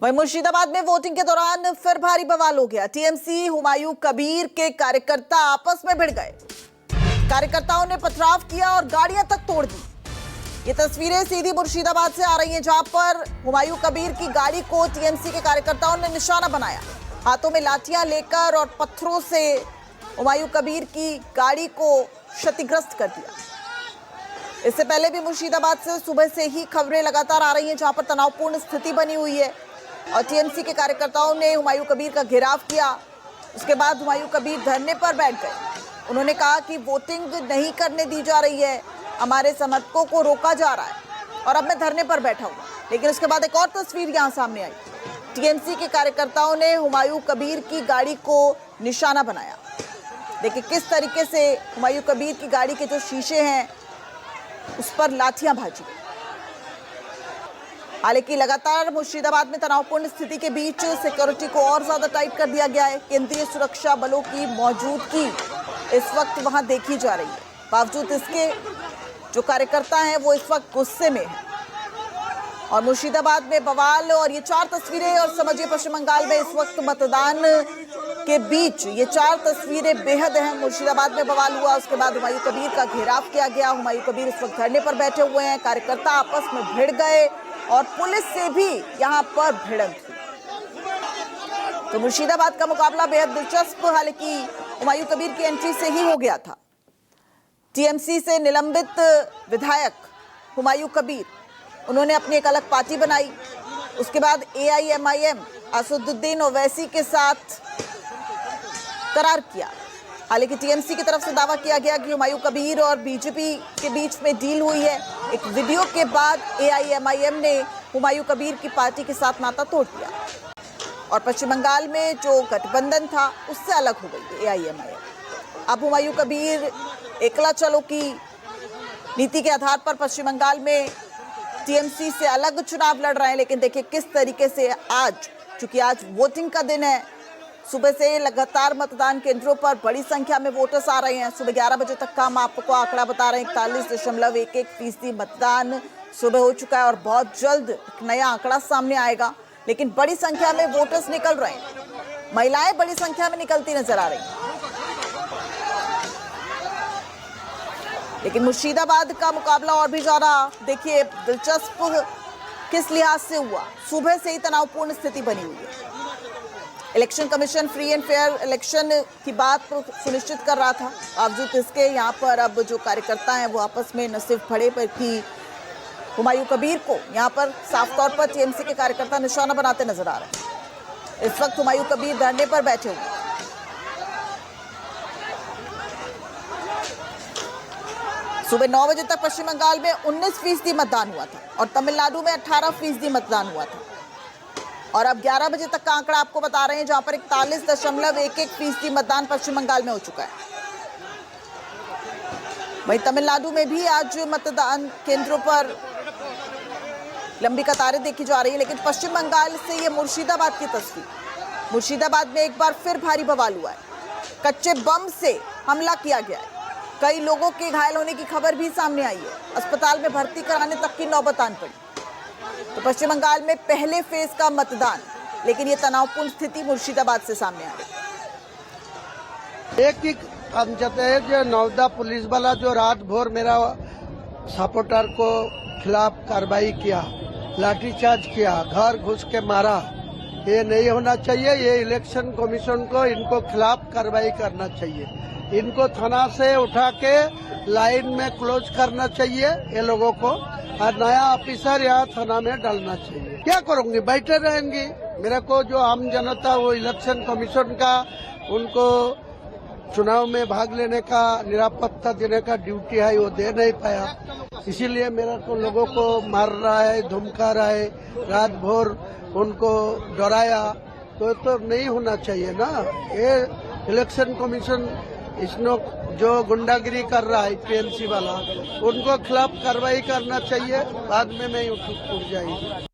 वहीं मुर्शिदाबाद में वोटिंग के दौरान फिर भारी बवाल हो गया। टीएमसी हुमायूं कबीर के कार्यकर्ता आपस में भिड़ गए। कार्यकर्ताओं ने पथराव किया और गाड़ियां तक तोड़ दी। ये तस्वीरें सीधी मुर्शिदाबाद से आ रही हैं, जहां पर हुमायूं कबीर की गाड़ी को टीएमसी के कार्यकर्ताओं ने निशाना बनाया। हाथों में लाठियां लेकर और पत्थरों से हुमायूं कबीर की गाड़ी को क्षतिग्रस्त कर दिया। इससे पहले भी मुर्शिदाबाद से सुबह से ही खबरें लगातार आ रही हैं, जहां पर तनावपूर्ण स्थिति बनी हुई है और टीएमसी के कार्यकर्ताओं ने हुमायूं कबीर का घेराव किया। उसके बाद हुमायूं कबीर धरने पर बैठ गए। उन्होंने कहा कि वोटिंग नहीं करने दी जा रही है, हमारे समर्थकों को रोका जा रहा है और अब मैं धरने पर बैठा हूँ। लेकिन उसके बाद एक और तस्वीर यहाँ सामने आई। टीएमसी के कार्यकर्ताओं ने हुमायूं कबीर की गाड़ी को निशाना बनाया। देखिए किस तरीके से हुमायूं कबीर की गाड़ी के जो शीशे हैं उस पर लाठियां भाजी। हालांकि लगातार मुर्शिदाबाद में तनावपूर्ण स्थिति के बीच सिक्योरिटी को और ज्यादा टाइट कर दिया गया है। केंद्रीय सुरक्षा बलों की मौजूदगी इस वक्त वहां देखी जा रही है। बावजूद इसके जो कार्यकर्ता हैं वो इस वक्त गुस्से में हैं और मुर्शिदाबाद में बवाल। और ये चार तस्वीरें, और समझिए पश्चिम बंगाल में इस वक्त मतदान के बीच ये चार तस्वीरें बेहद अहम। मुर्शिदाबाद में बवाल हुआ, उसके बाद हुमायूं कबीर का घेराव किया गया। हुमायूं कबीर इस वक्त धरने पर बैठे हुए हैं। कार्यकर्ता आपस में भिड़ गए और पुलिस से भी यहां पर भिड़ंत हुई। तो मुर्शिदाबाद का मुकाबला बेहद दिलचस्प, हालांकि हुमायूं कबीर की एंट्री से ही हो गया था। टीएमसी से निलंबित विधायक हुमायूं कबीर, उन्होंने अपनी एक अलग पार्टी बनाई। उसके बाद एआईएमआईएम असदुद्दीन ओवैसी के साथ करार किया। हालांकि टीएमसी की तरफ से दावा किया गया कि हुमायूं कबीर और बीजेपी के बीच में डील हुई है। एक वीडियो के बाद एआईएमआईएम ने हुमायूं कबीर की पार्टी के साथ नाता तोड़ दिया और पश्चिम बंगाल में जो गठबंधन था उससे अलग हो गई एआईएमआईएम। अब हुमायूं कबीर एकला चलो की नीति के आधार पर पश्चिम बंगाल में टीएमसी से अलग चुनाव लड़ रहे हैं। लेकिन देखिए किस तरीके से आज, चूंकि आज वोटिंग का दिन है, सुबह से लगातार मतदान केंद्रों पर बड़ी संख्या में वोटर्स आ रहे हैं। सुबह 11 बजे तक का हम आपको आंकड़ा बता रहे हैं, 41.11% मतदान सुबह हो चुका है और बहुत जल्द एक नया आंकड़ा सामने आएगा। लेकिन बड़ी संख्या में वोटर्स निकल रहे हैं, महिलाएं बड़ी संख्या में निकलती नजर आ रही हैं। लेकिन मुर्शिदाबाद का मुकाबला और भी ज्यादा देखिए दिलचस्प किस लिहाज से हुआ। सुबह से ही तनावपूर्ण स्थिति बनी हुई है। Election commission free and fair election की बात सुनिश्चित कर रहा था, बावजूद इसके यहाँ पर अब जो कार्यकर्ता हैं वो आपस में न सिर्फ भड़े पर कि हुमायूं कबीर को यहाँ पर साफ तौर पर टीएमसी के कार्यकर्ता निशाना बनाते नजर आ रहे हैं। इस वक्त हुमायूं कबीर धरने पर बैठे हुए। सुबह 9 बजे तक पश्चिम बंगाल में 19% मतदान हुआ था और तमिलनाडु में 18% मतदान हुआ था। और अब 11 बजे तक का आंकड़ा आपको बता रहे हैं, जहां पर 41.11% मतदान पश्चिम बंगाल में हो चुका है। वहीं तमिलनाडु में भी आज मतदान केंद्रों पर लंबी कतारें देखी जा रही है। लेकिन पश्चिम बंगाल से ये मुर्शिदाबाद की तस्वीर, मुर्शिदाबाद में एक बार फिर भारी बवाल हुआ है। कच्चे बम से हमला किया गया है। कई लोगों के घायल होने की खबर भी सामने आई है। अस्पताल में भर्ती कराने तक की नौबत आन पड़ी। तो पश्चिम बंगाल में पहले फेज का मतदान, लेकिन ये तनावपूर्ण स्थिति मुर्शिदाबाद से सामने आ रही है। एक हम चाहते हैं जो नौदा पुलिस वाला जो रात भर मेरा सपोर्टर को खिलाफ कार्रवाई किया, लाठीचार्ज किया, घर घुस के मारा, ये नहीं होना चाहिए। ये इलेक्शन कमीशन को इनको खिलाफ कार्रवाई करना चाहिए। इनको थाना से उठा के लाइन में क्लोज करना चाहिए ये लोगों को, और नया ऑफिसर यहाँ थाना में डालना चाहिए। क्या करूंगी, बैठे रहेंगी। मेरे को जो आम जनता वो इलेक्शन कमीशन का उनको चुनाव में भाग लेने का, निरापत्ता देने का ड्यूटी है, वो दे नहीं पाया। इसीलिए मेरा को लोगों को मार रहा है, धमका रहा है, रात भर उनको डराया। तो नहीं होना चाहिए ना। ये इलेक्शन कमीशन इसनो जो गुंडागिरी कर रहा है टीएमसी वाला, उनको खिलाफ कार्रवाई करना चाहिए। बाद में नहीं उठ जाएगी।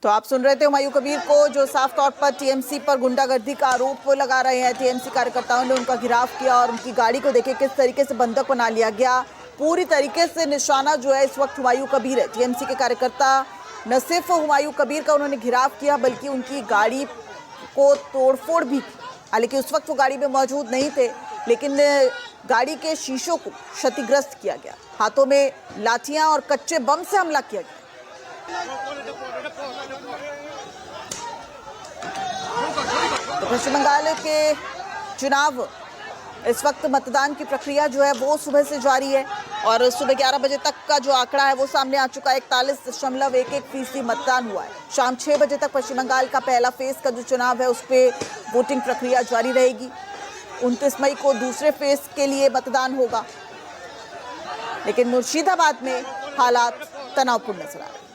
तो आप सुन रहे थे हुमायूं कबीर को, जो साफ तौर पर टीएमसी पर गुंडागर्दी का आरोप लगा रहे हैं। टीएमसी कार्यकर्ताओं ने उनका घेराव किया और उनकी गाड़ी को देखिए किस तरीके से बंधक बना लिया गया। पूरी तरीके से निशाना जो है इस वक्त हुमायूं कबीर है। टीएमसी के कार्यकर्ता न सिर्फ हुमायूं कबीर का उन्होंने घेराव किया बल्कि उनकी गाड़ी को तोड़फोड़ भी की। हालांकि उस वक्त वो गाड़ी में मौजूद नहीं थे, लेकिन गाड़ी के शीशों को क्षतिग्रस्त किया गया। हाथों में लाठियां और कच्चे बम से हमला किया गया। तो पश्चिम बंगाल के चुनाव इस वक्त मतदान की प्रक्रिया जो है वो सुबह से जारी है और सुबह 11 बजे तक का जो आंकड़ा है वो सामने आ चुका है। 41.11% मतदान हुआ है। शाम 6 बजे तक पश्चिम बंगाल का पहला फेज का जो चुनाव है उस पर वोटिंग प्रक्रिया जारी रहेगी। 29 मई को दूसरे फेज के लिए मतदान होगा, लेकिन मुर्शिदाबाद में हालात तनावपूर्ण नजर आ रहे हैं।